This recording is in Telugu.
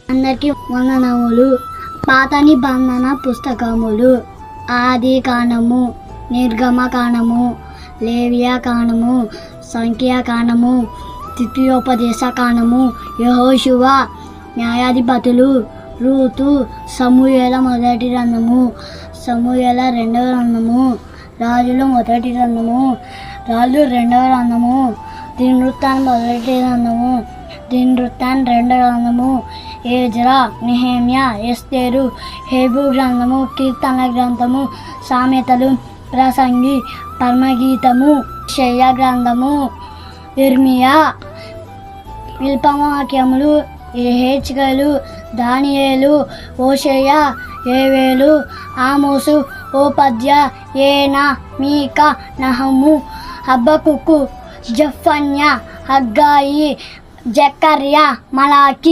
అందరికీ వందనములు. పాత నిబంధన పుస్తకములు: ఆది కాండము, నిర్గమ కాండము, లేవియా కాండము, సంఖ్యా కాండము, ద్వితీయోపదేశ కాండము, యెహోషువ, న్యాయాధిపతులు, రూతు, సమూయేల మొదటి గ్రంథము, సమూయేల రెండవ గ్రంథము, రాజులు మొదటి గ్రంథము, రాజులు రెండవ గ్రంథము, దినవృత్తాంతం మొదటి గ్రంథము, దినవృత్తాంతం రెండవ గ్రంథము, ఎజ్రా, నెహెమ్యా, ఎస్తేరు, హెబ్రీ గ్రంథము, కీర్తనల గ్రంథము, సామెతలు, ప్రసంగి, పరమగీతము, యెషయా గ్రంథము, ఇర్మియా, విల్పవాక్యములు, యెహెజ్కేలు, దానియేలు, హోషేయ, యోవేలు, ఆమోసు, ఓబద్యా, యేనా, మీకా, నహము, హబక్కూకు, జెఫన్యా, హగ్గాయి, జకర్యా, మలాకి.